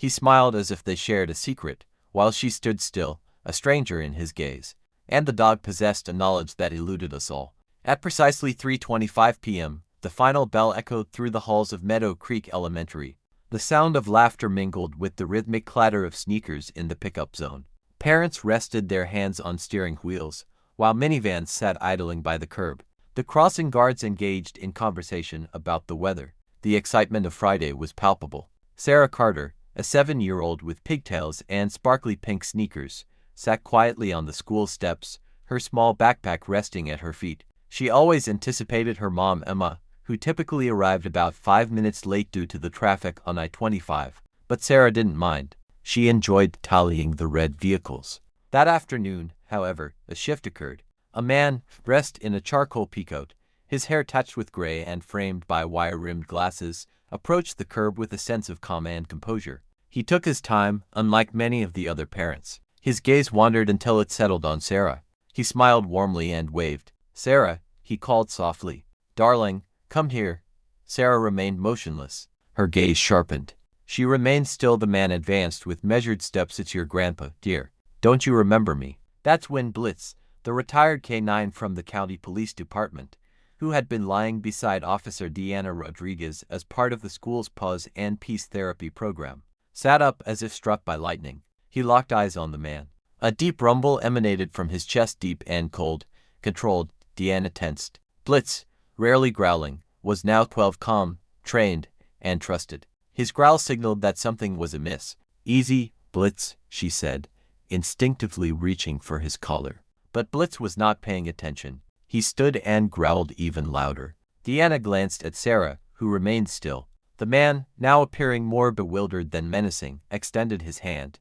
He smiled as if they shared a secret, while she stood still, a stranger in his gaze. And the dog possessed a knowledge that eluded us all. At precisely 3:25 p.m., the final bell echoed through the halls of Meadow Creek Elementary. The sound of laughter mingled with the rhythmic clatter of sneakers in the pickup zone. Parents rested their hands on steering wheels, while minivans sat idling by the curb. The crossing guards engaged in conversation about the weather. The excitement of Friday was palpable. Sarah Carter, a 7-year-old with pigtails and sparkly pink sneakers, sat quietly on the school steps, her small backpack resting at her feet. She always anticipated her mom, Emma, who typically arrived about 5 minutes late due to the traffic on I-25. But Sarah didn't mind. She enjoyed tallying the red vehicles. That afternoon, however, a shift occurred. A man, dressed in a charcoal peacoat, his hair touched with gray and framed by wire-rimmed glasses, approached the curb with a sense of calm and composure. He took his time, unlike many of the other parents. His gaze wandered until it settled on Sarah. He smiled warmly and waved. "Sarah," he called softly. "Darling, come here." Sarah remained motionless. Her gaze sharpened. She remained still. The man advanced with measured steps. "It's your grandpa, dear. Don't you remember me?" That's when Blitz, the retired K-9 from the county police department, who had been lying beside Officer Deanna Rodriguez as part of the school's Pause and Peace therapy program, sat up as if struck by lightning. He locked eyes on the man. A deep rumble emanated from his chest, deep and cold, controlled. Deanna tensed. Blitz, rarely growling, was now 12, calm, trained, and trusted. His growl signaled that something was amiss. "Easy, Blitz," she said, instinctively reaching for his collar. But Blitz was not paying attention. He stood and growled even louder. Deanna glanced at Sarah, who remained still. The man, now appearing more bewildered than menacing, extended his hand.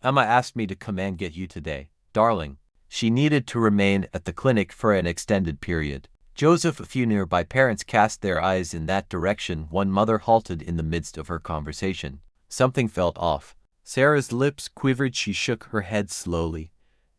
"Emma asked me to come and get you today, darling." She needed to remain at the clinic for an extended period. Joseph, a few nearby parents cast their eyes in that direction. One mother halted in the midst of her conversation. Something felt off. Sarah's lips quivered. She shook her head slowly.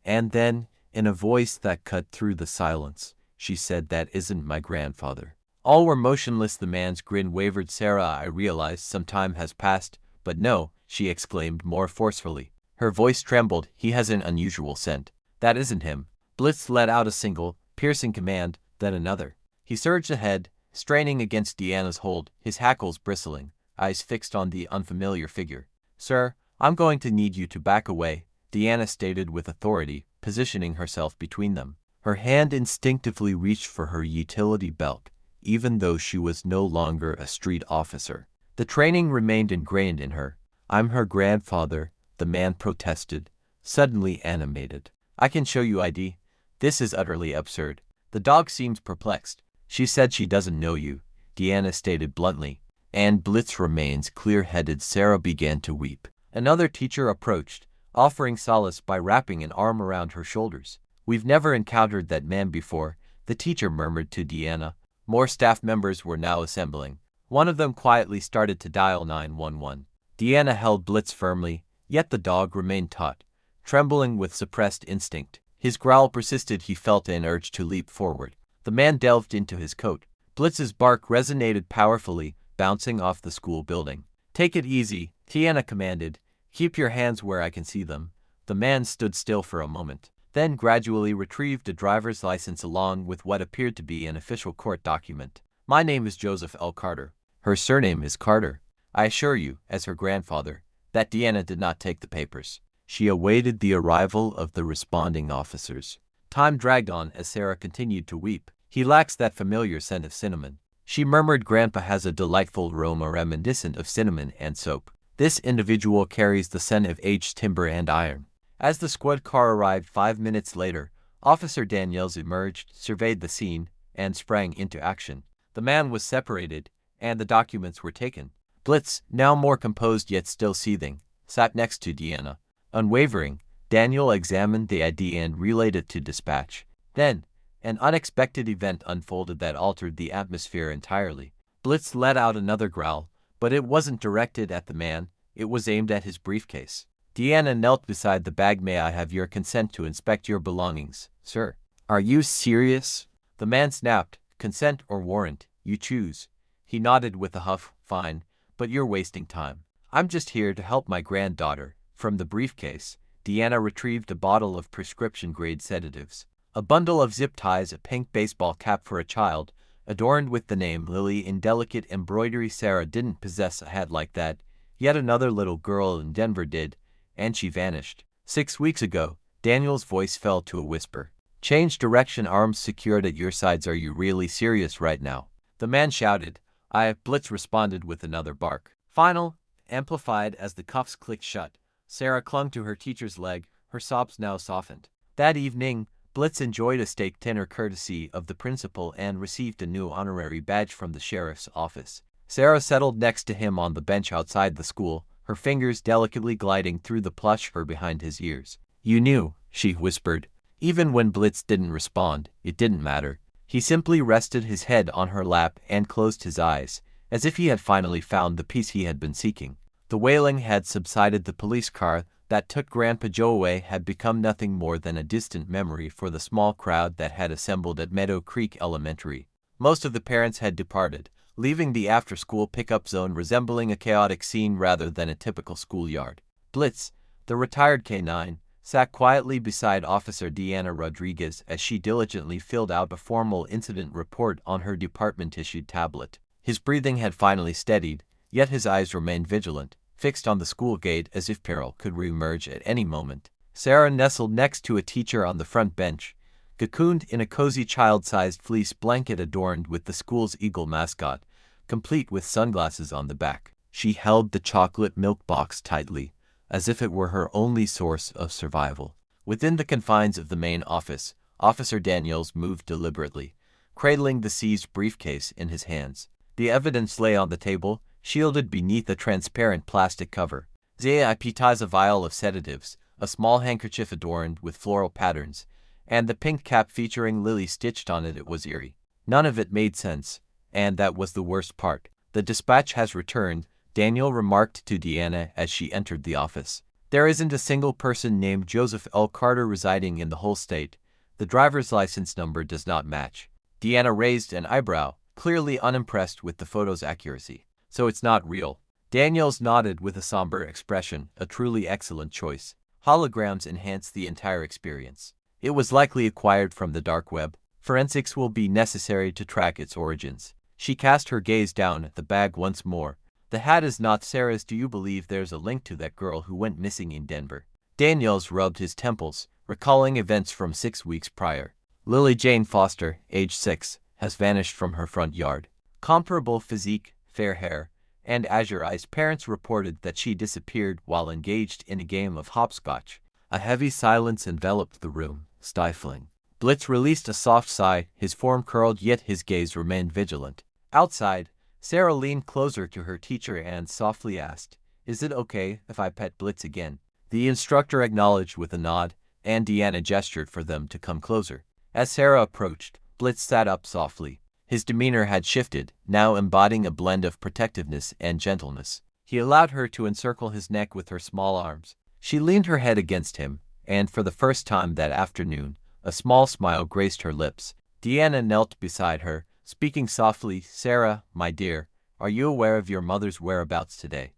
And then, in a voice that cut through the silence, she said, "That isn't my grandfather." All were motionless. The man's grin wavered. "Sarah, I realize some time has passed, but no," she exclaimed more forcefully. Her voice trembled. "He has an unusual scent. That isn't him." Blitz let out a single, piercing command, then another. He surged ahead, straining against Deanna's hold, his hackles bristling, eyes fixed on the unfamiliar figure. "Sir, I'm going to need you to back away," Deanna stated with authority, positioning herself between them. Her hand instinctively reached for her utility belt, even though she was no longer a street officer. The training remained ingrained in her. "I'm her grandfather," the man protested, suddenly animated. "I can show you ID. This is utterly absurd." The dog seemed perplexed. "She said she doesn't know you," Deanna stated bluntly. "And Blitz remains clear-headed." Sarah began to weep. Another teacher approached, offering solace by wrapping an arm around her shoulders. "We've never encountered that man before," the teacher murmured to Deanna. More staff members were now assembling. One of them quietly started to dial 911. Deanna held Blitz firmly, yet the dog remained taut, trembling with suppressed instinct. His growl persisted. He felt an urge to leap forward. The man delved into his coat. Blitz's bark resonated powerfully, bouncing off the school building. "Take it easy," Deanna commanded. "Keep your hands where I can see them." The man stood still for a moment, then gradually retrieved a driver's license along with what appeared to be an official court document. "My name is Joseph L. Carter." Her surname is Carter. I assure you, as her grandfather, that Deanna did not take the papers. She awaited the arrival of the responding officers. Time dragged on as Sarah continued to weep. "He lacks that familiar scent of cinnamon," she murmured. "Grandpa has a delightful aroma reminiscent of cinnamon and soap. This individual carries the scent of aged timber and iron." As the squad car arrived 5 minutes later, Officer Daniels emerged, surveyed the scene, and sprang into action. The man was separated, and the documents were taken. Blitz, now more composed yet still seething, sat next to Deanna. Unwavering, Daniel examined the ID and relayed it to dispatch. Then, an unexpected event unfolded that altered the atmosphere entirely. Blitz let out another growl, but it wasn't directed at the man, it was aimed at his briefcase. Deanna knelt beside the bag. "May I have your consent to inspect your belongings, sir?" "Are you serious?" The man snapped. "Consent or warrant, you choose." He nodded with a huff. "Fine, but you're wasting time. I'm just here to help my granddaughter. From the briefcase, Deanna retrieved a bottle of prescription-grade sedatives, a bundle of zip ties, a pink baseball cap for a child, adorned with the name Lily in delicate embroidery. Sarah didn't possess a hat like that. Yet another little girl in Denver did, and she vanished. 6 weeks ago, Daniel's voice fell to a whisper. Change direction, arms secured at your sides. Are you really serious right now? The man shouted. Blitz responded with another bark. Final, amplified as the cuffs clicked shut. Sarah clung to her teacher's leg, her sobs now softened. That evening, Blitz enjoyed a steak dinner courtesy of the principal and received a new honorary badge from the sheriff's office. Sarah settled next to him on the bench outside the school, her fingers delicately gliding through the plush fur behind his ears. You knew, she whispered. Even when Blitz didn't respond, it didn't matter. He simply rested his head on her lap and closed his eyes, as if he had finally found the peace he had been seeking. The wailing had subsided. The police car that took Grandpa Joe away had become nothing more than a distant memory for the small crowd that had assembled at Meadow Creek Elementary. Most of the parents had departed, leaving the after-school pickup zone resembling a chaotic scene rather than a typical schoolyard. Blitz, the retired K-9, sat quietly beside Officer Deanna Rodriguez as she diligently filled out a formal incident report on her department-issued tablet. His breathing had finally steadied, yet his eyes remained vigilant, fixed on the school gate as if peril could re-emerge at any moment. Sarah nestled next to a teacher on the front bench, cocooned in a cozy child-sized fleece blanket adorned with the school's eagle mascot, complete with sunglasses on the back. She held the chocolate milk box tightly, as if it were her only source of survival. Within the confines of the main office, Officer Daniels moved deliberately, cradling the seized briefcase in his hands. The evidence lay on the table, shielded beneath a transparent plastic cover. Zip ties, a vial of sedatives, a small handkerchief adorned with floral patterns, and the pink cap featuring Lily stitched on it. It was eerie. None of it made sense, and that was the worst part. The dispatch has returned, Daniel remarked to Deanna as she entered the office. There isn't a single person named Joseph L. Carter residing in the whole state. The driver's license number does not match. Deanna raised an eyebrow, clearly unimpressed with the photo's accuracy. So it's not real. Daniels nodded with a somber expression, a truly excellent choice. Holograms enhance the entire experience. It was likely acquired from the dark web. Forensics will be necessary to track its origins. She cast her gaze down at the bag once more. The hat is not Sarah's. Do you believe there's a link to that girl who went missing in Denver? Daniels rubbed his temples, recalling events from 6 weeks prior. Lily Jane Foster, age 6, has vanished from her front yard. Comparable physique, fair hair, and azure eyes. Parents reported that she disappeared while engaged in a game of hopscotch. A heavy silence enveloped the room, stifling. Blitz released a soft sigh, his form curled yet his gaze remained vigilant. Outside, Sarah leaned closer to her teacher and softly asked, "Is it okay if I pet Blitz again?" The instructor acknowledged with a nod, and Deanna gestured for them to come closer. As Sarah approached, Blitz sat up softly. His demeanor had shifted, now embodying a blend of protectiveness and gentleness. He allowed her to encircle his neck with her small arms. She leaned her head against him, and for the first time that afternoon, a small smile graced her lips. Deanna knelt beside her, speaking softly. "Sarah, my dear, are you aware of your mother's whereabouts today?"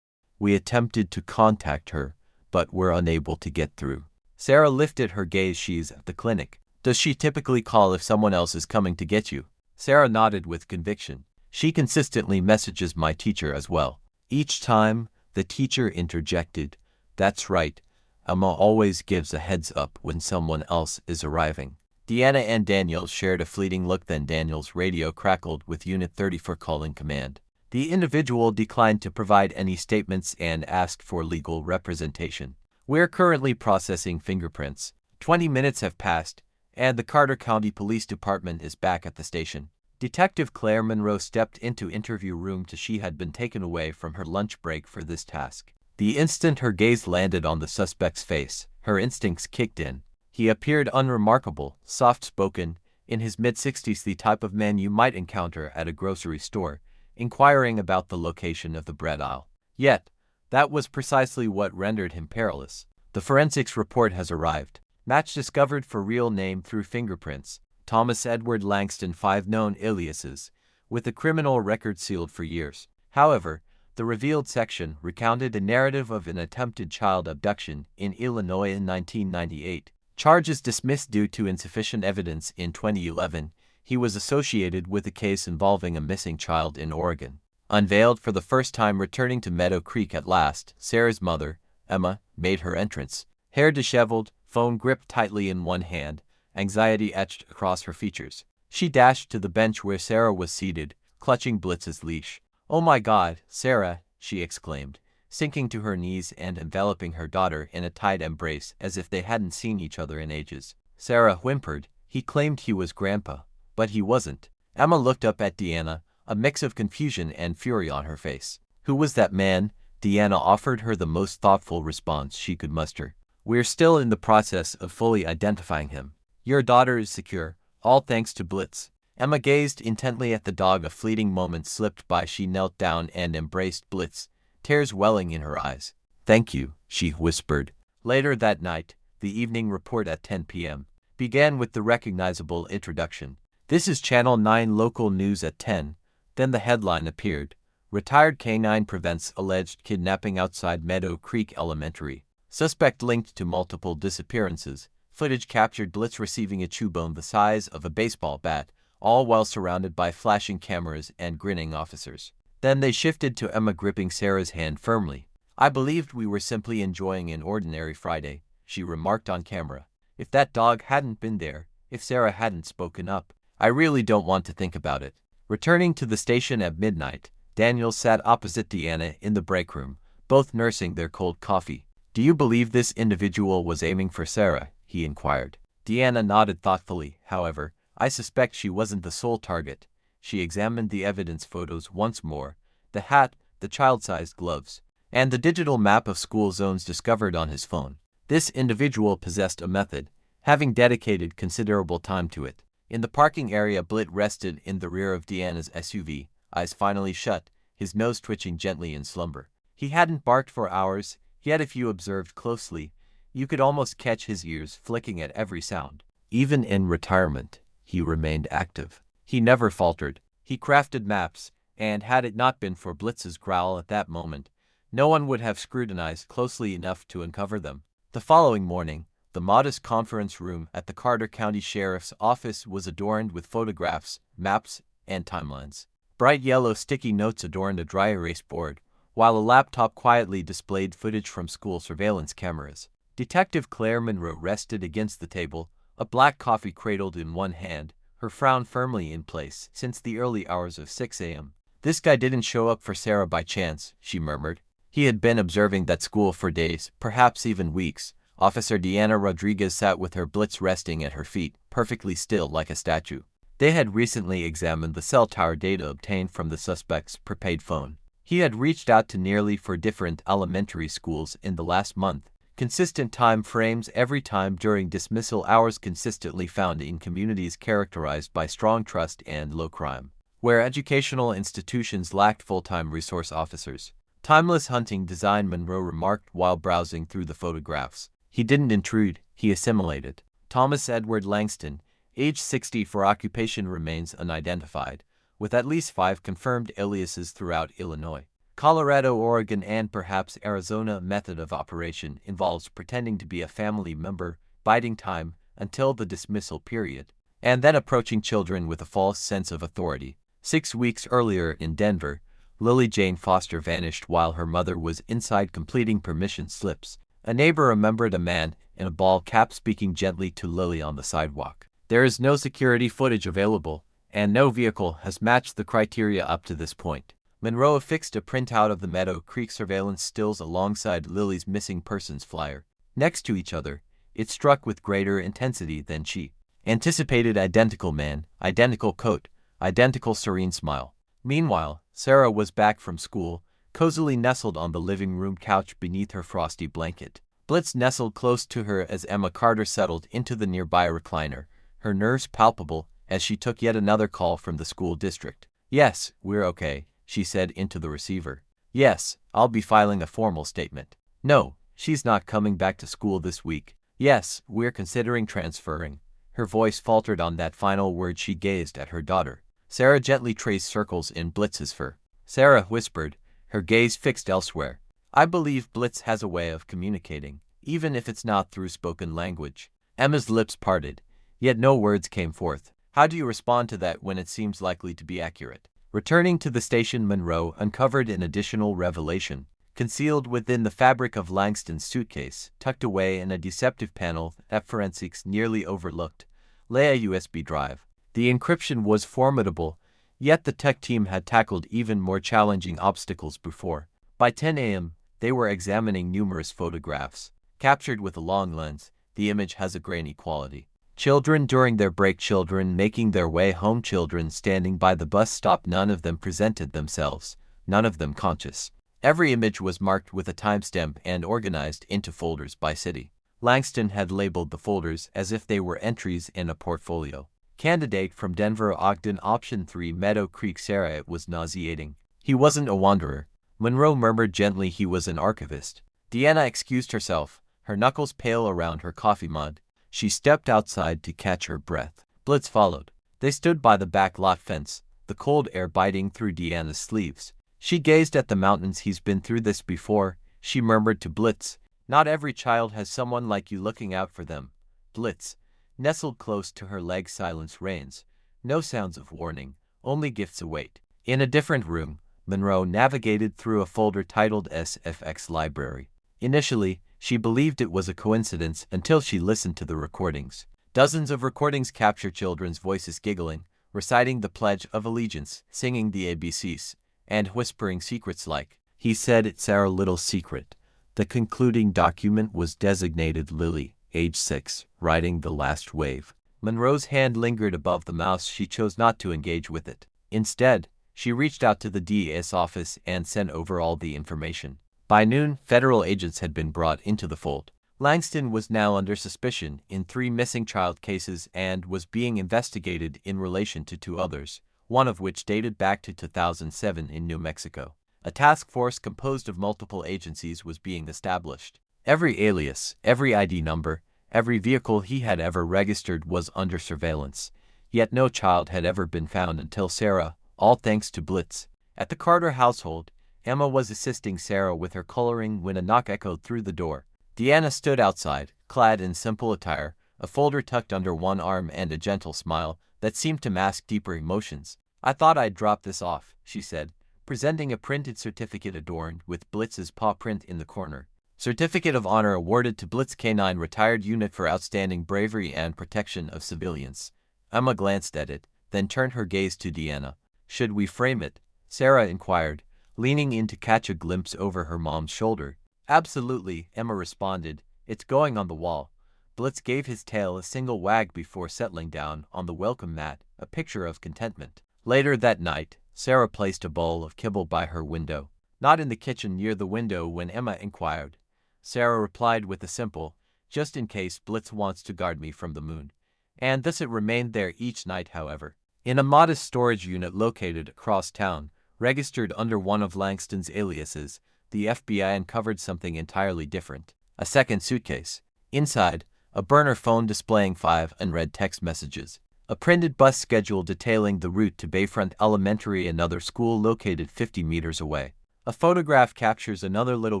"We attempted to contact her, but were unable to get through." Sarah lifted her gaze. "She's at the clinic. Does she typically call if someone else is coming to get you?" Sarah nodded with conviction. "She consistently messages my teacher as well." Each time, the teacher interjected, "That's right. Emma always gives a heads up when someone else is arriving." Deanna and Daniel shared a fleeting look, then Daniel's radio crackled with Unit 30 for calling command. The individual declined to provide any statements and asked for legal representation. "We're currently processing fingerprints. 20 minutes have passed, and the Carter County Police Department is back at the station." Detective Claire Monroe stepped into interview room. She had been taken away from her lunch break for this task. The instant her gaze landed on the suspect's face, her instincts kicked in. He appeared unremarkable, soft-spoken, in his mid-60s, the type of man you might encounter at a grocery store, inquiring about the location of the bread aisle. Yet, that was precisely what rendered him perilous. "The forensics report has arrived. Match discovered for real name through fingerprints. Thomas Edward Langston, 5 known aliases, with a criminal record sealed for years. However, The revealed section recounted a narrative of an attempted child abduction in Illinois in 1998. Charges dismissed due to insufficient evidence in 2011. He was associated with a case involving a missing child in Oregon. Unveiled for the first time returning to Meadow Creek at last, Sarah's mother, Emma, made her entrance. Hair disheveled, phone gripped tightly in one hand, anxiety etched across her features. She dashed to the bench where Sarah was seated, clutching Blitz's leash. "Oh my God, Sarah," she exclaimed, sinking to her knees and enveloping her daughter in a tight embrace as if they hadn't seen each other in ages. Sarah whimpered. He claimed he was Grandpa, but he wasn't. Emma looked up at Deanna, a mix of confusion and fury on her face. "Who was that man?" Deanna offered her the most thoughtful response she could muster. "We're still in the process of fully identifying him. Your daughter is secure, all thanks to Blitz." Emma gazed intently at the dog. A fleeting moment slipped by. She knelt down and embraced Blitz, tears welling in her eyes. "Thank you," she whispered. Later that night, the evening report at 10 p.m. began with the recognizable introduction. "This is Channel 9 local news at 10. Then the headline appeared. Retired K-9 prevents alleged kidnapping outside Meadow Creek Elementary. Suspect linked to multiple disappearances. Footage captured Blitz receiving a chew bone the size of a baseball bat, all while surrounded by flashing cameras and grinning officers." Then they shifted to Emma gripping Sarah's hand firmly. "I believed we were simply enjoying an ordinary Friday," she remarked on camera. "If that dog hadn't been there, if Sarah hadn't spoken up, I really don't want to think about it." Returning to the station at midnight, Daniel sat opposite Deanna in the break room, both nursing their cold coffee. "Do you believe this individual was aiming for Sarah?" he inquired. Deanna nodded thoughtfully. "However, I suspect she wasn't the sole target." She examined the evidence photos once more, the hat, the child-sized gloves, and the digital map of school zones discovered on his phone. This individual possessed a method, having dedicated considerable time to it. In the parking area, Blit rested in the rear of Deanna's SUV, eyes finally shut, his nose twitching gently in slumber. He hadn't barked for hours, yet if you observed closely, you could almost catch his ears flicking at every sound. Even in retirement, he remained active. He never faltered. He crafted maps, and had it not been for Blitz's growl at that moment, no one would have scrutinized closely enough to uncover them. The following morning, the modest conference room at the Carter County Sheriff's Office was adorned with photographs, maps, and timelines. Bright yellow sticky notes adorned a dry erase board, while a laptop quietly displayed footage from school surveillance cameras. Detective Claire Monroe rested against the table, a black coffee cradled in one hand, her frown firmly in place since the early hours of 6 a.m. "This guy didn't show up for Sarah by chance," she murmured. He had been observing that school for days, perhaps even weeks. Officer Deanna Rodriguez sat with her Blitz resting at her feet, perfectly still like a statue. They had recently examined the cell tower data obtained from the suspect's prepaid phone. He had reached out to nearly 4 different elementary schools in the last month. Consistent time frames every time during dismissal hours consistently found in communities characterized by strong trust and low crime, where educational institutions lacked full-time resource officers. "Timeless hunting design," Monroe remarked while browsing through the photographs. "He didn't intrude, he assimilated." Thomas Edward Langston, age 60 for occupation, remains unidentified, with at least 5 confirmed aliases throughout Illinois, Colorado, Oregon, and perhaps Arizona. Method of operation involves pretending to be a family member, biding time until the dismissal period, and then approaching children with a false sense of authority. 6 weeks earlier in Denver, Lily Jane Foster vanished while her mother was inside completing permission slips. A neighbor remembered a man in a ball cap speaking gently to Lily on the sidewalk. There is no security footage available, and no vehicle has matched the criteria up to this point. Monroe affixed a printout of the Meadow Creek surveillance stills alongside Lily's missing persons flyer. Next to each other, it struck with greater intensity than she anticipated. Identical man, identical coat, identical serene smile. Meanwhile, Sarah was back from school, cozily nestled on the living room couch beneath her frosty blanket. Blitz nestled close to her as Emma Carter settled into the nearby recliner, her nerves palpable as she took yet another call from the school district. "Yes, we're okay," she said into the receiver. "Yes, I'll be filing a formal statement." "No, she's not coming back to school this week." "Yes, we're considering transferring." Her voice faltered on that final word. She gazed at her daughter. Sarah gently traced circles in Blitz's fur. Sarah whispered, her gaze fixed elsewhere. I believe Blitz has a way of communicating, even if it's not through spoken language. Emma's lips parted, yet no words came forth. How do you respond to that when it seems likely to be accurate? Returning to the station, Monroe uncovered an additional revelation. Concealed within the fabric of Langston's suitcase, tucked away in a deceptive panel that forensics nearly overlooked, lay a USB drive. The encryption was formidable, yet the tech team had tackled even more challenging obstacles before. By 10 a.m., they were examining numerous photographs. Captured with a long lens, the image has a grainy quality. Children during their break, children making their way home, children standing by the bus stop. None of them presented themselves, none of them conscious. Every image was marked with a timestamp and organized into folders by city. Langston had labeled the folders as if they were entries in a portfolio. Candidate from Denver, Ogden, option 3, Meadow Creek. Sarah, it was nauseating. He wasn't a wanderer. Monroe murmured gently, he was an archivist. Deanna excused herself, her knuckles pale around her coffee mug. She stepped outside to catch her breath. Blitz followed. They stood by the back lot fence, the cold air biting through Deanna's sleeves. She gazed at the mountains. He's been through this before, she murmured to Blitz. Not every child has someone like you looking out for them. Blitz, nestled close to her leg, silence reigns. No sounds of warning, only gifts await. In a different room, Monroe navigated through a folder titled SFX Library. Initially, she believed it was a coincidence until she listened to the recordings. Dozens of recordings capture children's voices giggling, reciting the Pledge of Allegiance, singing the ABCs, and whispering secrets like, "He said it's our little secret." The concluding document was designated Lily, age 6, riding the last wave. Monroe's hand lingered above the mouse. She chose not to engage with it. Instead, she reached out to the DA's office and sent over all the information. By noon, federal agents had been brought into the fold. Langston was now under suspicion in 3 missing child cases and was being investigated in relation to 2 others, one of which dated back to 2007 in New Mexico. A task force composed of multiple agencies was being established. Every alias, every ID number, every vehicle he had ever registered was under surveillance. Yet no child had ever been found until Sarah, all thanks to Blitz. At the Carter household, Emma was assisting Sarah with her coloring when a knock echoed through the door. Deanna stood outside, clad in simple attire, a folder tucked under one arm and a gentle smile that seemed to mask deeper emotions. "I thought I'd drop this off," she said, presenting a printed certificate adorned with Blitz's paw print in the corner. Certificate of Honor awarded to Blitz K-9 Retired Unit for outstanding bravery and protection of civilians. Emma glanced at it, then turned her gaze to Deanna. "Should we frame it?" Sarah inquired, leaning in to catch a glimpse over her mom's shoulder. "Absolutely," Emma responded. "It's going on the wall." Blitz gave his tail a single wag before settling down on the welcome mat, a picture of contentment. Later that night, Sarah placed a bowl of kibble by her window. "Not in the kitchen near the window," when Emma inquired. Sarah replied with a simple, "Just in case Blitz wants to guard me from the moon." And thus it remained there each night, however. In a modest storage unit located across town, registered under one of Langston's aliases, the FBI uncovered something entirely different. A second suitcase. Inside, a burner phone displaying 5 unread text messages. A printed bus schedule detailing the route to Bayfront Elementary, another school located 50 meters away. A photograph captures another little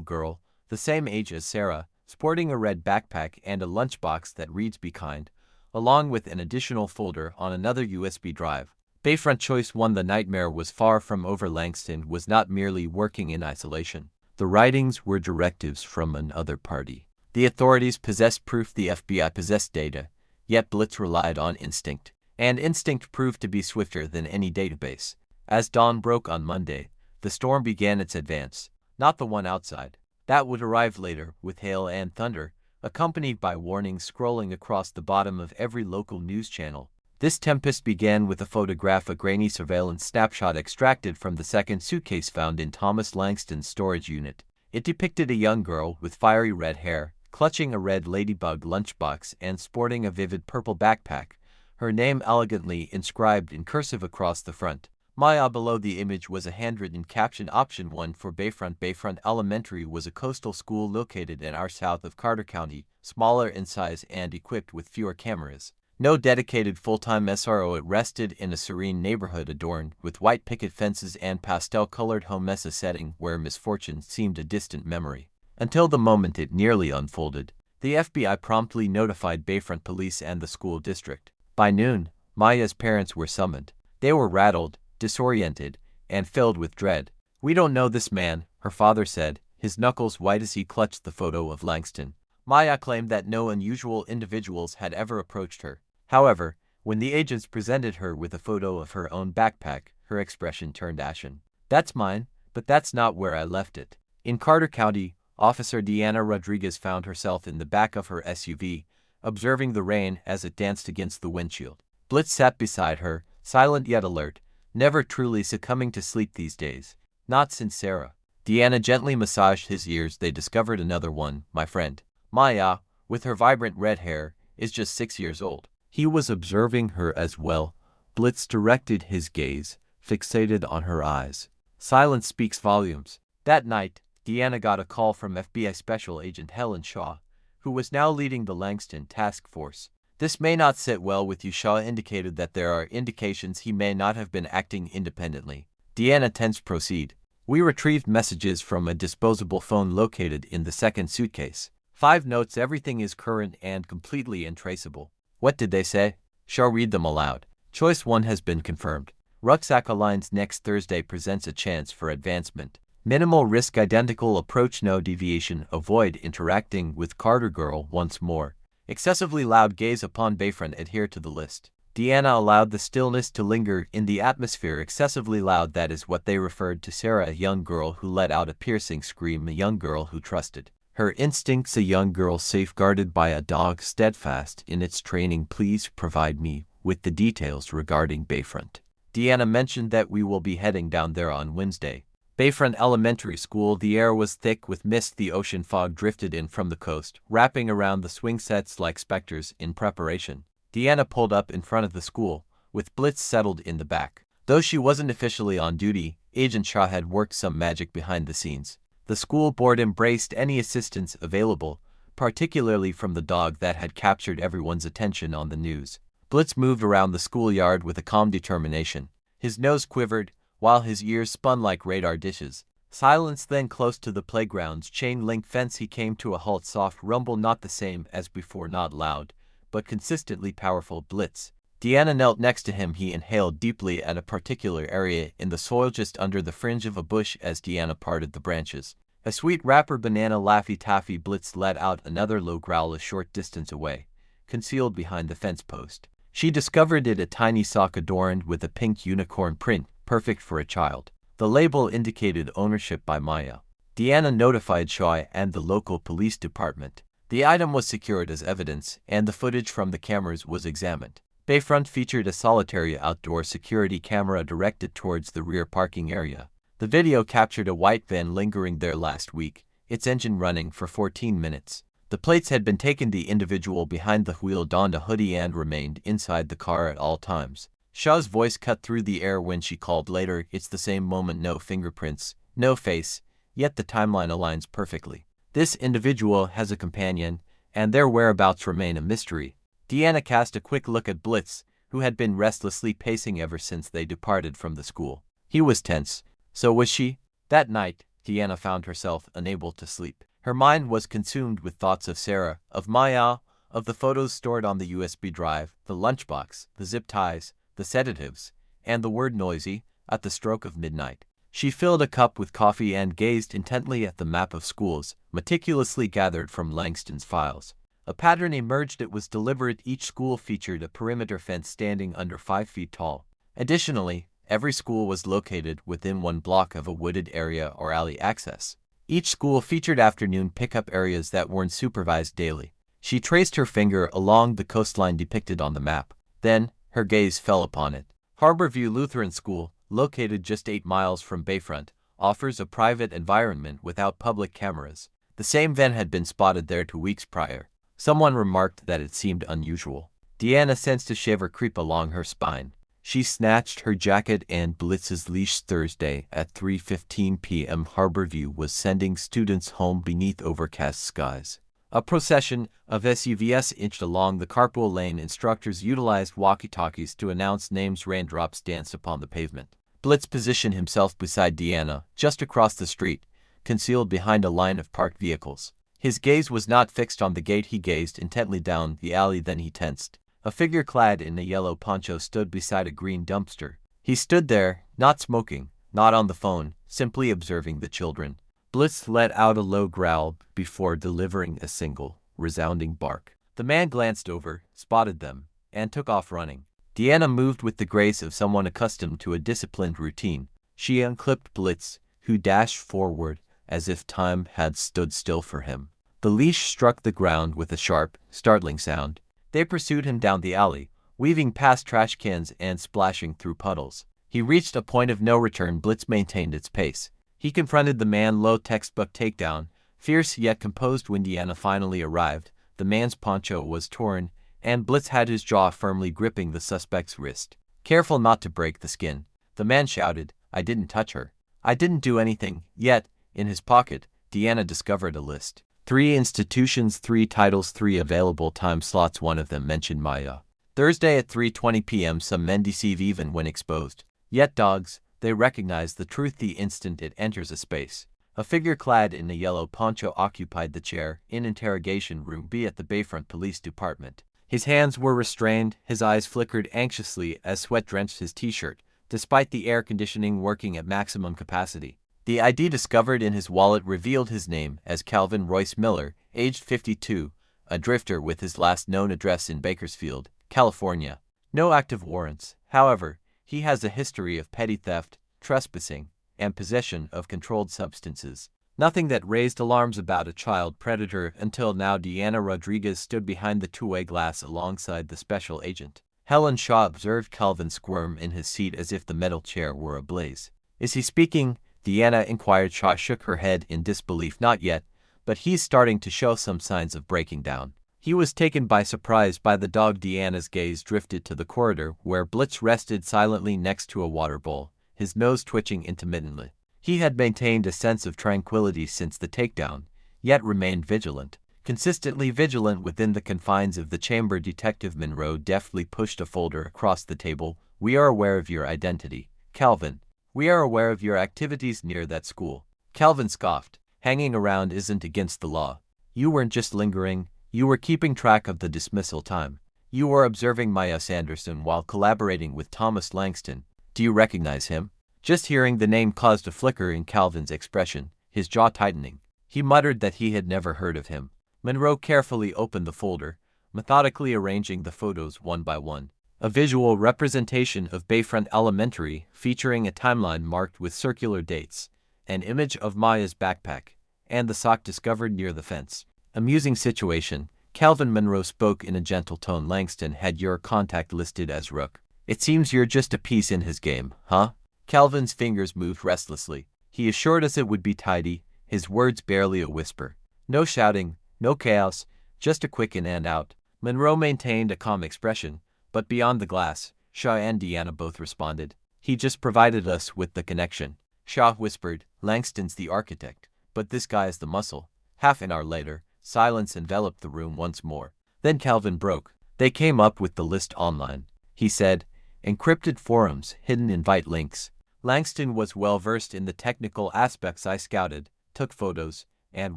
girl, the same age as Sarah, sporting a red backpack and a lunchbox that reads "Be kind," along with an additional folder on another USB drive. Bayfront Choice 1. The nightmare was far from over. Langston was not merely working in isolation. The writings were directives from another party. The authorities possessed proof, the FBI possessed data, yet Blitz relied on instinct. And instinct proved to be swifter than any database. As dawn broke on Monday, the storm began its advance. Not the one outside. That would arrive later, with hail and thunder, accompanied by warnings scrolling across the bottom of every local news channel. This tempest began with a photograph, a grainy surveillance snapshot extracted from the second suitcase found in Thomas Langston's storage unit. It depicted a young girl with fiery red hair, clutching a red ladybug lunchbox and sporting a vivid purple backpack, her name elegantly inscribed in cursive across the front. Maya below the image was a handwritten caption. Option 1 for Bayfront. Bayfront Elementary was a coastal school located an hour south of Carter County, smaller in size and equipped with fewer cameras. No dedicated full-time SRO. It rested in a serene neighborhood adorned with white picket fences and pastel-colored homes, a setting where misfortune seemed a distant memory. Until the moment it nearly unfolded. The FBI promptly notified Bayfront Police and the school district. By noon, Maya's parents were summoned. They were rattled, disoriented, and filled with dread. "We don't know this man," her father said, his knuckles white as he clutched the photo of Langston. Maya claimed that no unusual individuals had ever approached her. However, when the agents presented her with a photo of her own backpack, her expression turned ashen. "That's mine, but that's not where I left it." In Carter County, Officer Deanna Rodriguez found herself in the back of her SUV, observing the rain as it danced against the windshield. Blitz sat beside her, silent yet alert, never truly succumbing to sleep these days. Not since Sarah. Deanna gently massaged his ears. "They discovered another one, my friend. Maya, with her vibrant red hair, is just 6 years old." He was observing her as well. Blitz directed his gaze, fixated on her eyes. Silence speaks volumes. That night, Deanna got a call from FBI Special Agent Helen Shaw, who was now leading the Langston task force. "This may not sit well with you." Shaw indicated that there are indications he may not have been acting independently. Deanna tensed. "Proceed." "We retrieved messages from a disposable phone located in the second suitcase. 5 notes. Everything is current and completely untraceable." "What did they say?" Shaw read them aloud. "Choice 1 has been confirmed. Rucksack aligns next Thursday. Presents a chance for advancement. Minimal risk. Identical approach. No deviation. Avoid interacting with Carter Girl once more. Excessively loud. Gaze upon Bayfront. Adhere to the list." Deanna allowed the stillness to linger in the atmosphere. Excessively loud. That is what they referred to Sarah, a young girl who let out a piercing scream, a young girl who trusted her instincts, a young girl safeguarded by a dog steadfast in its training. "Please provide me with the details regarding Bayfront." Deanna mentioned that we will be heading down there on Wednesday. Bayfront Elementary School. The air was thick with mist. The ocean fog drifted in from the coast, wrapping around the swing sets like specters in preparation. Deanna pulled up in front of the school, with Blitz settled in the back. Though she wasn't officially on duty, Agent Shaw had worked some magic behind the scenes. The school board embraced any assistance available, particularly from the dog that had captured everyone's attention on the news. Blitz moved around the schoolyard with a calm determination. His nose quivered, while his ears spun like radar dishes. Silence. Then close to the playground's chain-link fence he came to a halt. Soft rumble, not the same as before, not loud, but consistently powerful. "Blitz." Deanna knelt next to him. He inhaled deeply at a particular area in the soil just under the fringe of a bush as Deanna parted the branches. A sweet wrapper banana. Laffy Taffy. Blitz let out another low growl a short distance away, concealed behind the fence post. She discovered it, a tiny sock adorned with a pink unicorn print, perfect for a child. The label indicated ownership by Maya. Deanna notified Shaw and the local police department. The item was secured as evidence, and the footage from the cameras was examined. Bayfront featured a solitary outdoor security camera directed towards the rear parking area. The video captured a white van lingering there last week, its engine running for 14 minutes. The plates had been taken. The individual behind the wheel donned a hoodie and remained inside the car at all times. Shaw's voice cut through the air when she called later. "It's the same moment. No fingerprints, no face, yet the timeline aligns perfectly. This individual has a companion, and their whereabouts remain a mystery." Deanna cast a quick look at Blitz, who had been restlessly pacing ever since they departed from the school. He was tense. So was she. That night, Deanna found herself unable to sleep. Her mind was consumed with thoughts of Sarah, of Maya, of the photos stored on the USB drive, the lunchbox, the zip ties, the sedatives, and the word noisy at the stroke of midnight. She filled a cup with coffee and gazed intently at the map of schools, meticulously gathered from Langston's files. A pattern emerged. It was deliberate. Each school featured a perimeter fence standing under 5 feet tall. Additionally, every school was located within 1 block of a wooded area or alley access. Each school featured afternoon pickup areas that weren't supervised daily. She traced her finger along the coastline depicted on the map. Then, her gaze fell upon it. Harborview Lutheran School, located just 8 miles from Bayfront, offers a private environment without public cameras. The same van had been spotted there 2 weeks prior. Someone remarked that it seemed unusual. Deanna sensed a shiver creep along her spine. She snatched her jacket and Blitz's leash. Thursday at 3:15 p.m. Harborview was sending students home beneath overcast skies. A procession of SUVs inched along the carpool lane. Instructors utilized walkie-talkies to announce names. Raindrops danced upon the pavement. Blitz positioned himself beside Deanna, just across the street, concealed behind a line of parked vehicles. His gaze was not fixed on the gate. He gazed intently down the alley, then he tensed. A figure clad in a yellow poncho stood beside a green dumpster. He stood there, not smoking, not on the phone, simply observing the children. Blitz let out a low growl before delivering a single, resounding bark. The man glanced over, spotted them, and took off running. Deanna moved with the grace of someone accustomed to a disciplined routine. She unclipped Blitz, who dashed forward as if time had stood still for him. The leash struck the ground with a sharp, startling sound. They pursued him down the alley, weaving past trash cans and splashing through puddles. He reached a point of no return. Blitz maintained its pace. He confronted the man. Low textbook takedown, fierce yet composed. When Deanna finally arrived, the man's poncho was torn, and Blitz had his jaw firmly gripping the suspect's wrist. Careful not to break the skin, the man shouted, "I didn't touch her. I didn't do anything." Yet, in his pocket, Deanna discovered a list. 3 institutions, 3 titles, 3 available time slots. One of them mentioned Maya. Thursday at 3:20 p.m. Some men deceive even when exposed. Yet dogs, they recognize the truth the instant it enters a space. A figure clad in a yellow poncho occupied the chair in interrogation room B at the Bayfront Police Department. His hands were restrained, his eyes flickered anxiously as sweat drenched his t-shirt, despite the air conditioning working at maximum capacity. The ID discovered in his wallet revealed his name as Calvin Royce Miller, aged 52, a drifter with his last known address in Bakersfield, California. No active warrants, however. He has a history of petty theft, trespassing, and possession of controlled substances. Nothing that raised alarms about a child predator until now. Deanna Rodriguez stood behind the two-way glass alongside the special agent. Helen Shaw observed Calvin squirm in his seat as if the metal chair were ablaze. "Is he speaking?" Deanna inquired. Shaw shook her head in disbelief. "Not yet, but he's starting to show some signs of breaking down." He was taken by surprise by the dog. Deanna's gaze drifted to the corridor where Blitz rested silently next to a water bowl, his nose twitching intermittently. He had maintained a sense of tranquility since the takedown, yet remained vigilant. Consistently vigilant within the confines of the chamber. Detective Monroe deftly pushed a folder across the table. "We are aware of your identity, Calvin. We are aware of your activities near that school." Calvin scoffed. "Hanging around isn't against the law. You weren't just lingering. You were keeping track of the dismissal time. You were observing Maya Sanderson while collaborating with Thomas Langston. Do you recognize him?" Just hearing the name caused a flicker in Calvin's expression, his jaw tightening. He muttered that he had never heard of him. Monroe carefully opened the folder, methodically arranging the photos one by one. A visual representation of Bayfront Elementary featuring a timeline marked with circular dates, an image of Maya's backpack, and the sock discovered near the fence. "Amusing situation." Calvin Monroe spoke in a gentle tone. "Langston had your contact listed as Rook. It seems you're just a piece in his game, huh?" Calvin's fingers moved restlessly. He assured us it would be tidy, his words barely a whisper. "No shouting, no chaos, just a quick in and out." Monroe maintained a calm expression, but beyond the glass, Shaw and Deanna both responded. "He just provided us with the connection." Shaw whispered, "Langston's the architect, but this guy's the muscle." Half an hour later, silence enveloped the room once more. Then Calvin broke. "They came up with the list online," he said. "Encrypted forums, hidden invite links." Langston was well versed in the technical aspects. "I scouted, took photos, and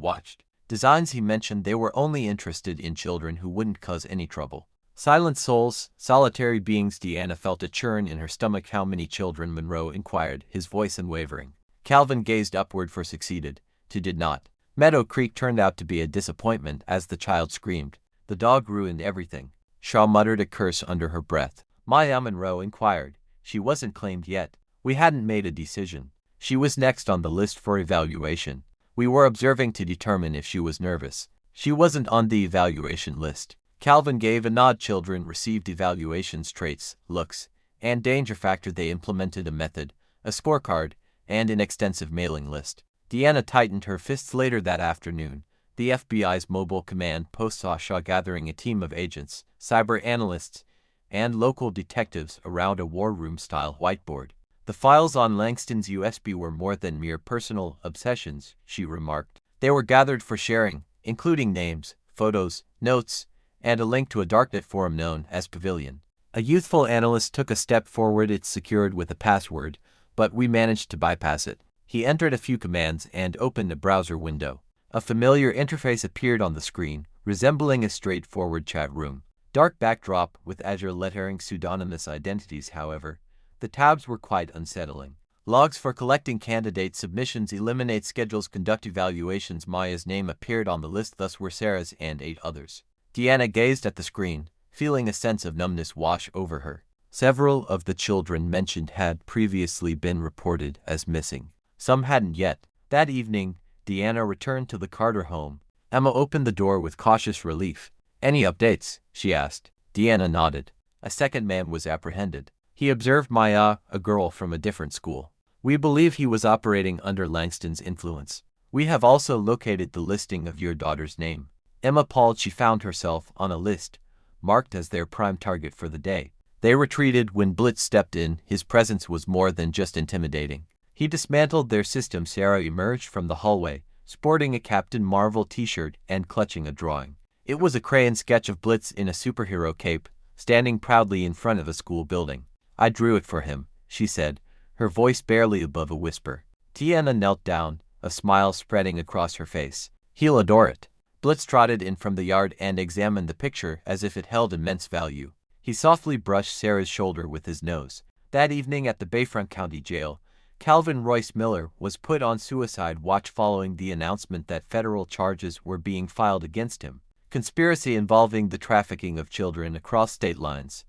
watched. Designs he mentioned. They were only interested in children who wouldn't cause any trouble. Silent souls, solitary beings." Deanna felt a churn in her stomach. "How many children?" Monroe inquired, his voice unwavering. Calvin gazed upward for succeeded. "Two did not." Meadow Creek turned out to be a disappointment as the child screamed. "The dog ruined everything." Shaw muttered a curse under her breath. "Maya?" Monroe inquired. "She wasn't claimed yet. We hadn't made a decision. She was next on the list for evaluation. We were observing to determine if she was nervous. She wasn't on the evaluation list." Calvin gave a nod. "Children received evaluations, traits, looks, and danger factor." They implemented a method, a scorecard, and an extensive mailing list. Deanna tightened her fists. Later that afternoon, the FBI's mobile command post saw Shaw gathering a team of agents, cyber analysts, and local detectives around a war room-style whiteboard. "The files on Langston's USB were more than mere personal obsessions," she remarked. "They were gathered for sharing, including names, photos, notes, and a link to a darknet forum known as Pavilion. A youthful analyst took a step forward. It's secured with a password, but we managed to bypass it. He entered a few commands and opened a browser window. A familiar interface appeared on the screen, resembling a straightforward chat room. Dark backdrop with azure lettering, pseudonymous identities. However, the tabs were quite unsettling. Logs for collecting candidate submissions, eliminate schedules, conduct evaluations. Maya's name appeared on the list, thus were Sarah's and 8 others. Deanna gazed at the screen, feeling a sense of numbness wash over her. Several of the children mentioned had previously been reported as missing. Some hadn't yet. That evening, Deanna returned to the Carter home. Emma opened the door with cautious relief. "Any updates?" she asked. Deanna nodded. A second man was apprehended. He observed Maya, a girl from a different school. "We believe he was operating under Langston's influence. We have also located the listing of your daughter's name." Emma paused. She found herself on a list, marked as their prime target for the day. They retreated when Blitz stepped in. His presence was more than just intimidating. He dismantled their system. Sarah emerged from the hallway, sporting a Captain Marvel t-shirt and clutching a drawing. It was a crayon sketch of Blitz in a superhero cape, standing proudly in front of a school building. "I drew it for him," she said, her voice barely above a whisper. Deanna knelt down, a smile spreading across her face. "He'll adore it." Blitz trotted in from the yard and examined the picture as if it held immense value. He softly brushed Sarah's shoulder with his nose. That evening at the Bayfront County Jail, Calvin Royce Miller was put on suicide watch following the announcement that federal charges were being filed against him. Conspiracy involving the trafficking of children across state lines,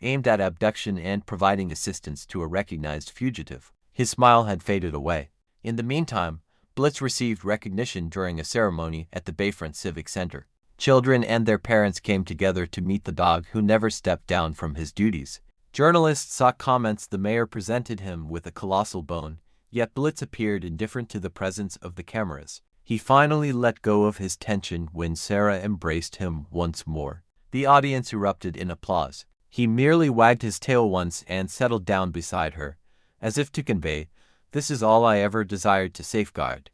aimed at abduction and providing assistance to a recognized fugitive. His smile had faded away. In the meantime, Blitz received recognition during a ceremony at the Bayfront Civic Center. Children and their parents came together to meet the dog who never stepped down from his duties. Journalists sought comments. The mayor presented him with a colossal bone, yet Blitz appeared indifferent to the presence of the cameras. He finally let go of his tension when Sarah embraced him once more. The audience erupted in applause. He merely wagged his tail once and settled down beside her, as if to convey, "This is all I ever desired to safeguard."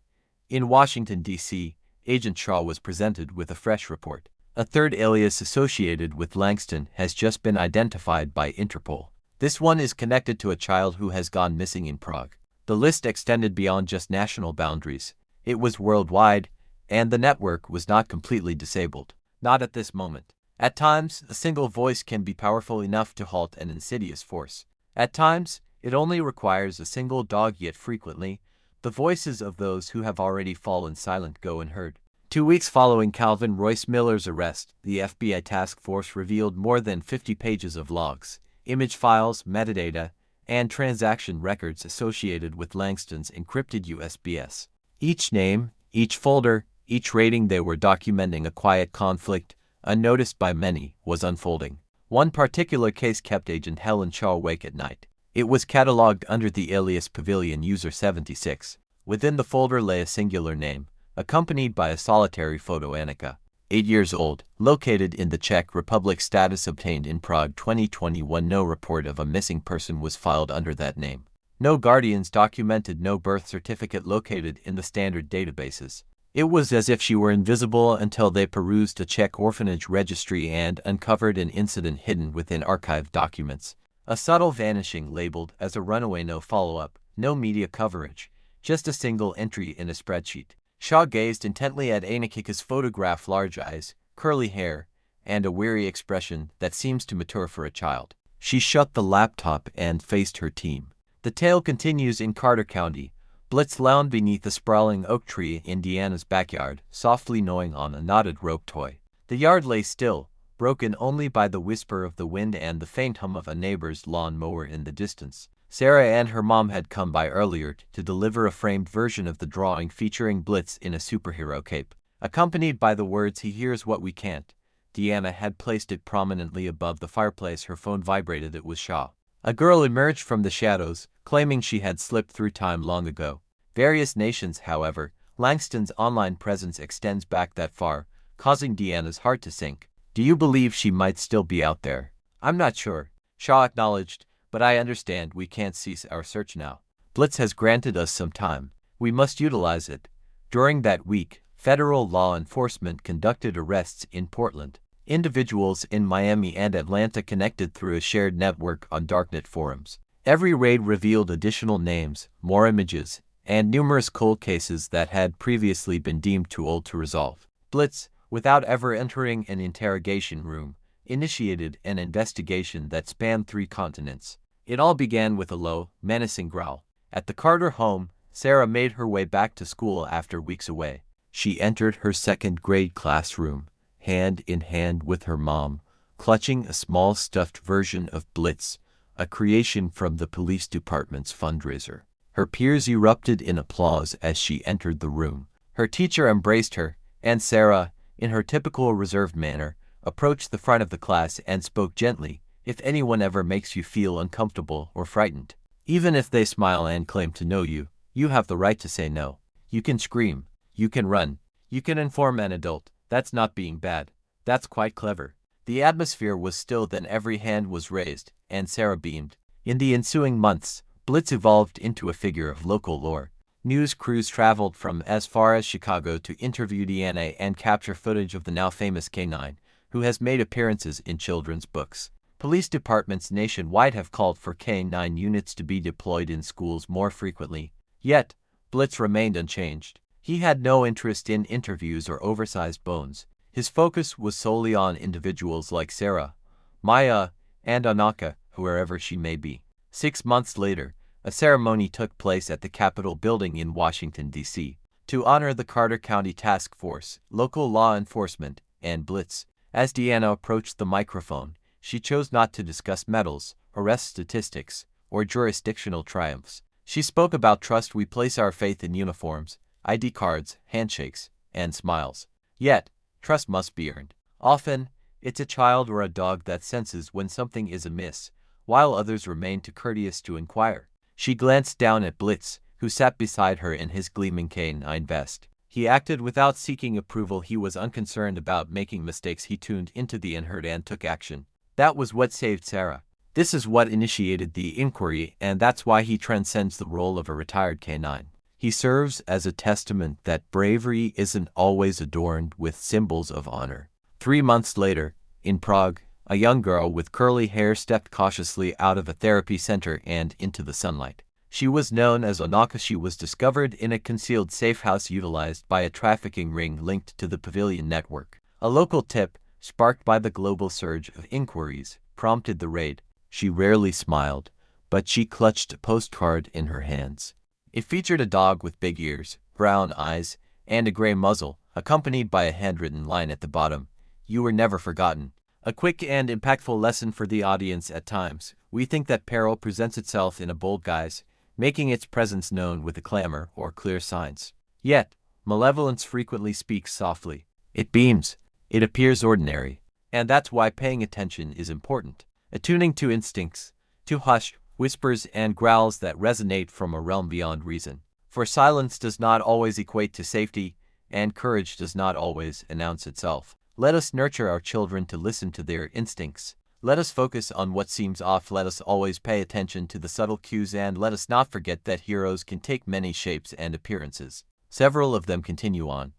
In Washington, D.C., Agent Shaw was presented with a fresh report. A third alias associated with Langston has just been identified by Interpol. This one is connected to a child who has gone missing in Prague. The list extended beyond just national boundaries. It was worldwide, and the network was not completely disabled. Not at this moment. At times, a single voice can be powerful enough to halt an insidious force. At times, it only requires a single dog, yet frequently, the voices of those who have already fallen silent go unheard. 2 weeks following Calvin Royce Miller's arrest, the FBI task force revealed more than 50 pages of logs, image files, metadata, and transaction records associated with Langston's encrypted USBs. Each name, each folder, each rating, they were documenting a quiet conflict, unnoticed by many, was unfolding. One particular case kept Agent Helen Shaw awake at night. It was catalogued under the alias Pavilion User 76. Within the folder lay a singular name, accompanied by a solitary photo. Annika, 8 years old, located in the Czech Republic. Status obtained in Prague 2021. No report of a missing person was filed under that name. No guardians documented, no birth certificate located in the standard databases. It was as if she were invisible until they perused a Czech orphanage registry and uncovered an incident hidden within archived documents. A subtle vanishing labeled as a runaway. No follow-up, no media coverage, just a single entry in a spreadsheet. Shaw gazed intently at Annika's photograph. Large eyes, curly hair, and a weary expression that seems to mature for a child. She shut the laptop and faced her team. The tale continues in Carter County. Blitz lounged beneath a sprawling oak tree in Deanna's backyard, softly gnawing on a knotted rope toy. The yard lay still, broken only by the whisper of the wind and the faint hum of a neighbor's lawn mower in the distance. Sarah and her mom had come by earlier to deliver a framed version of the drawing featuring Blitz in a superhero cape, accompanied by the words, "He hears what we can't." Deanna had placed it prominently above the fireplace. Her phone vibrated. It was Shaw. A girl emerged from the shadows, claiming she had slipped through time long ago. Various nations, however, Langston's online presence extends back that far, causing Deanna's heart to sink. "Do you believe she might still be out there?" "I'm not sure," Shaw acknowledged, "but I understand we can't cease our search now. Blitz has granted us some time. We must utilize it." During that week, federal law enforcement conducted arrests in Portland. Individuals in Miami and Atlanta connected through a shared network on darknet forums. Every raid revealed additional names, more images, and numerous cold cases that had previously been deemed too old to resolve. Blitz, without ever entering an interrogation room, initiated an investigation that spanned 3 continents. It all began with a low, menacing growl. At the Carter home, Sarah made her way back to school after weeks away. She entered her 2nd grade classroom, hand in hand with her mom, clutching a small stuffed version of Blitz, a creation from the police department's fundraiser. Her peers erupted in applause as she entered the room. Her teacher embraced her, and Sarah, in her typical reserved manner, approached the front of the class and spoke gently. If anyone ever makes you feel uncomfortable or frightened, even if they smile and claim to know you, you have the right to say no. You can scream, you can run, you can inform an adult. That's not being bad. That's quite clever. The atmosphere was still then every hand was raised, and Sarah beamed. In the ensuing months, Blitz evolved into a figure of local lore. News crews traveled from as far as Chicago to interview DNA and capture footage of the now famous K9, who has made appearances in children's books. Police departments nationwide have called for K9 units to be deployed in schools more frequently. Yet, Blitz remained unchanged. He had no interest in interviews or oversized bones. His focus was solely on individuals like Sarah, Maya, and Anaka, wherever she may be. 6 months later, a ceremony took place at the Capitol building in Washington, D.C., to honor the Carter County Task Force, local law enforcement, and Blitz. As Deanna approached the microphone, she chose not to discuss medals, arrest statistics, or jurisdictional triumphs. She spoke about trust. We place our faith in uniforms, ID cards, handshakes, and smiles. Yet, trust must be earned. Often, it's a child or a dog that senses when something is amiss, while others remain too courteous to inquire. She glanced down at Blitz, who sat beside her in his gleaming K9 vest. He acted without seeking approval. He was unconcerned about making mistakes. He tuned into the unheard and took action. That was what saved Sarah. This is what initiated the inquiry, and that's why he transcends the role of a retired K9. He serves as a testament that bravery isn't always adorned with symbols of honor. 3 months later, in Prague, a young girl with curly hair stepped cautiously out of a therapy center and into the sunlight. She was known as Anaka. She was discovered in a concealed safe house utilized by a trafficking ring linked to the Pavilion network. A local tip, sparked by the global surge of inquiries, prompted the raid. She rarely smiled, but she clutched a postcard in her hands. It featured a dog with big ears, brown eyes, and a gray muzzle, accompanied by a handwritten line at the bottom. You were never forgotten. A quick and impactful lesson for the audience. At times, we think that peril presents itself in a bold guise, making its presence known with a clamor or clear signs. Yet, malevolence frequently speaks softly. It beams. It appears ordinary. And that's why paying attention is important. Attuning to instincts, to hush, whispers, and growls that resonate from a realm beyond reason. For silence does not always equate to safety, and courage does not always announce itself. Let us nurture our children to listen to their instincts. Let us focus on what seems off. Let us always pay attention to the subtle cues, and let us not forget that heroes can take many shapes and appearances. Several of them continue on,